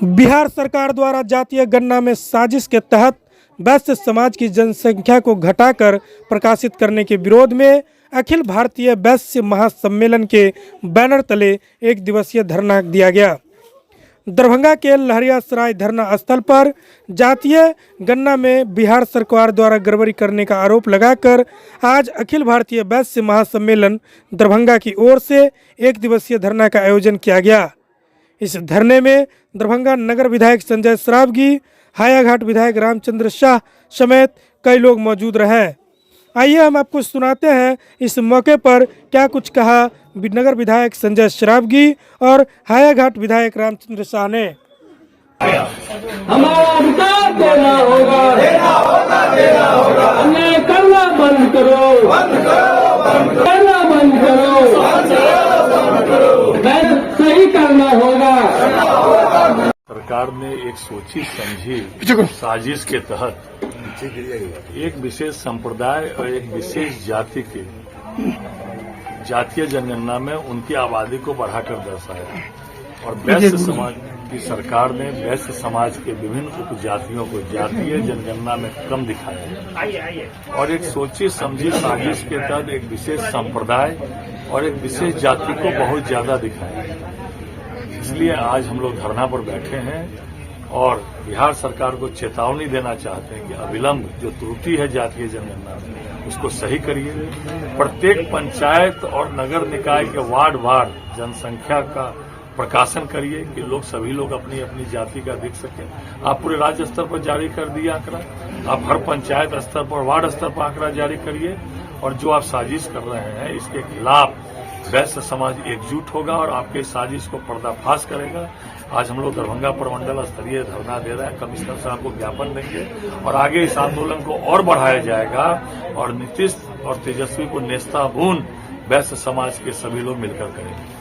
बिहार सरकार द्वारा जातीय गणना में साजिश के तहत वैश्य समाज की जनसंख्या को घटाकर प्रकाशित करने के विरोध में अखिल भारतीय वैश्य महासम्मेलन के बैनर तले एक दिवसीय धरना दिया गया। दरभंगा के लहरियासराय धरना स्थल पर जातीय गणना में बिहार सरकार द्वारा गड़बड़ी करने का आरोप लगाकर आज अखिल भारतीय वैश्य महासम्मेलन दरभंगा की ओर से एक दिवसीय धरना का आयोजन किया गया। इस धरने में दरभंगा नगर विधायक संजय सरावगी, हायाघाट विधायक रामचंद्र शाह समेत कई लोग मौजूद रहे। आइए हम आपको सुनाते हैं इस मौके पर क्या कुछ कहा नगर विधायक संजय सरावगी और हायाघाट विधायक रामचंद्र शाह ने। हमारा अधिकार देना होगा, अन्याय करना बंद करो, करना बंद करो, सही करना होगा। सरकार ने एक सोची समझी साजिश के तहत एक विशेष संप्रदाय और एक विशेष जाति के जातीय जनगणना में उनकी आबादी को बढ़ाकर दर्शाया और वैश्य समाज की सरकार ने वैश्य समाज के विभिन्न उपजातियों को जातीय जनगणना में कम दिखाया और एक सोची समझी साजिश के तहत एक विशेष संप्रदाय और एक विशेष जाति को बहुत ज्यादा दिखाया। इसलिए आज हम लोग धरना पर बैठे हैं और बिहार सरकार को चेतावनी देना चाहते हैं कि अविलंब जो त्रुटि है जातीय जनगणना में उसको सही करिए। प्रत्येक पंचायत और नगर निकाय के वार्ड जनसंख्या का प्रकाशन करिए कि लोग सभी लोग अपनी अपनी जाति का देख सकें। आप पूरे राज्य स्तर पर जारी कर दिए आंकड़ा, आप हर पंचायत स्तर पर वार्ड स्तर पर आंकड़ा जारी करिए और जो आप साजिश कर रहे हैं इसके खिलाफ वैश्य समाज एकजुट होगा और आपके साजिश को पर्दाफाश करेगा। आज हम लोग दरभंगा प्रमंडल स्तरीय धरना दे रहे हैं, कमिश्नर साहब को ज्ञापन देंगे और आगे इस आंदोलन को और बढ़ाया जाएगा और नीतीश और तेजस्वी को नेस्ताभून वैश्य समाज के सभी लोग मिलकर करेंगे।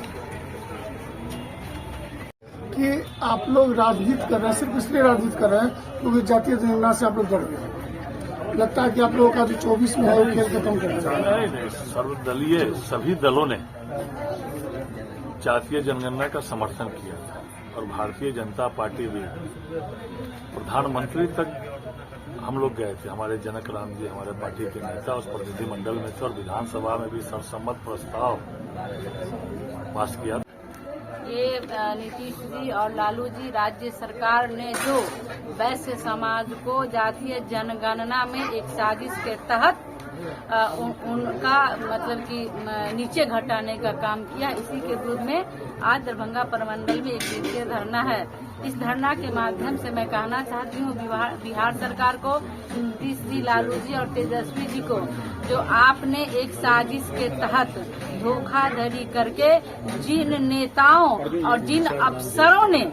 कि आप लोग राजनीति कर रहे हैं, सिर्फ इसलिए राजनीति कर रहे हैं क्योंकि जातीय जनगणना से आप लोग डर गए। लगता है कि आप लोगों का जो 24 में है वो खेल खत्म कर दिया। नहीं, सर्वदलीय सभी दलों ने जातीय जनगणना का समर्थन किया था और भारतीय जनता पार्टी भी प्रधानमंत्री तक हम लोग गए थे। हमारे जनक राम जी हमारे पार्टी के नेता उस प्रतिनिधिमंडल में थे और विधानसभा में भी सर्वसम्मत प्रस्ताव पास किया। ये नीतीश जी और लालू जी राज्य सरकार ने जो वैश्य समाज को जातीय जनगणना में एक साजिश के तहत उनका मतलब कि नीचे घटाने का काम किया, इसी के विरोध में आज दरभंगा प्रमंडल में एक दिवसीय धरना है। इस धरना के माध्यम से मैं कहना चाहती हूँ बिहार सरकार को, नीतीश जी, लालू जी और तेजस्वी जी को, जो आपने एक साजिश के तहत धोखाधड़ी करके जिन नेताओं और जिन अफसरों ने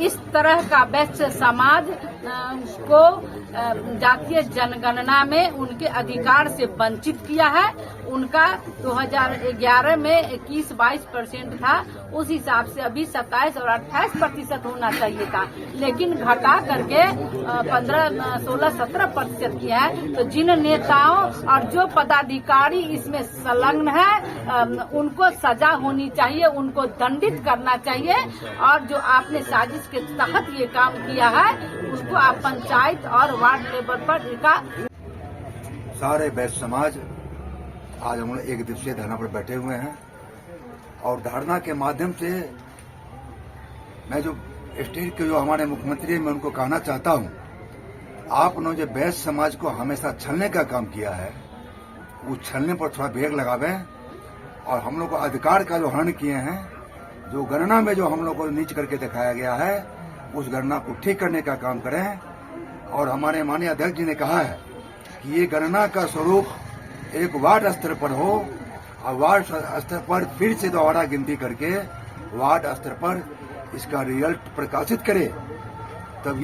इस तरह का वैश्य समाज को जातीय जनगणना में उनके अधिकार से वंचित किया है। उनका 2011 में 21-22% था, उस हिसाब से अभी 27 और 28% होना चाहिए था, लेकिन घटा करके 15, 16, 17% किया है। तो जिन नेताओं और जो पदाधिकारी इसमें संलग्न है उनको सजा होनी चाहिए, उनको दंडित करना चाहिए और जो आपने साजिश के तहत ये काम किया है उसको आप पंचायत और वार्ड लेवल पर इनका। सारे वैश्य समाज आज हम लोग एक दिवसीय धरना पर बैठे हुए हैं और धरना के माध्यम से मैं जो स्टेट के जो हमारे मुख्यमंत्री हैं मैं उनको कहना चाहता हूं, आपने जो वैश्य समाज को हमेशा छलने का काम किया है उस छलने पर थोड़ा ब्रेक लगावें और हम लोग को अधिकार का जो हनन किए हैं, जो गणना में जो हम लोग को नीच करके दिखाया गया है उस गणना को ठीक करने का काम करें। और हमारे माननीय अध्यक्ष जी ने कहा है कि ये गणना का स्वरूप एक वार्ड स्तर पर हो और वार्ड स्तर पर फिर से दोबारा गिनती करके वार्ड स्तर पर इसका रिजल्ट प्रकाशित करे, तब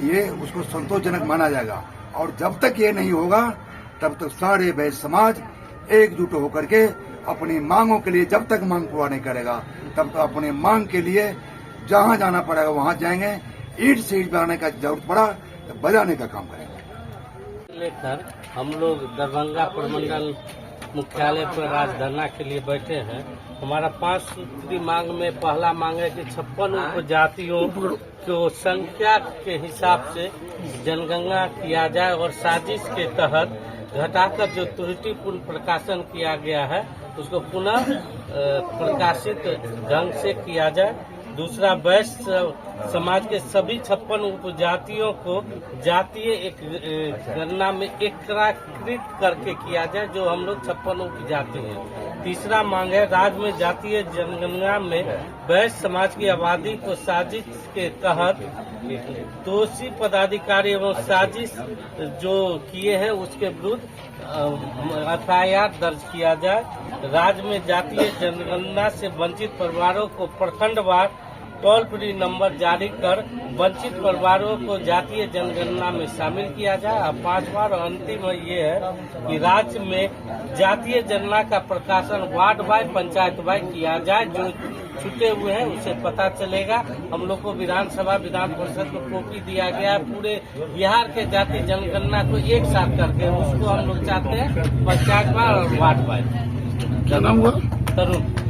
ये उसको संतोषजनक माना जाएगा। और जब तक ये नहीं होगा तब तक सारे वैश्य समाज एकजुट होकर के अपनी मांगों के लिए, जब तक मांग पूरा नहीं करेगा तब तक अपनी मांग के लिए जहां जाना पड़ेगा वहां जाएंगे। ईंट से ईंट बनाने का जरूरत पड़ा तो बजाने का काम करेंगे। लेकर हम लोग दरभंगा प्रमंडल मुख्यालय पर आज धरना के लिए बैठे हैं हमारा 5 सूत्री मांग में पहला मांग है कि 56 उपजातियों को संख्या के हिसाब से जनगणना किया जाए और साजिश के तहत घटाकर जो त्रुटिपूर्ण प्रकाशन किया गया है उसको पुनः प्रकाशित ढंग से किया जाए। दूसरा, वैश्य समाज के सभी 56 उपजातियों को जातीय एक गणना में एकीकृत करके किया जाए, जो हम लोग 56 उपजाति हैं। तीसरा मांग है, राज्य में जातीय जनगणना में वैश्य समाज की आबादी को साजिश के तहत दोषी पदाधिकारी एवं साजिश जो किए हैं उसके विरुद्ध FIR दर्ज किया जाए। राज्य में जातीय जनगणना से वंचित परिवारों को प्रखंडवार टोल फ्री नंबर जारी कर वंचित परिवारों को जातीय जनगणना में शामिल किया जाए। और 5वां और अंतिम ये है कि राज्य में जातीय जनगणना का प्रकाशन वार्ड बाय पंचायत बाय किया जाए। जो छूटे हुए हैं उसे पता चलेगा। हम लोग को विधानसभा विधान परिषद को कॉपी दिया गया पूरे बिहार के जातीय जनगणना को एक साथ करके, उसको हम लोग चाहते हैं पंचायत बाय और वार्ड बाय। क्या नाम हुआ? तरुण।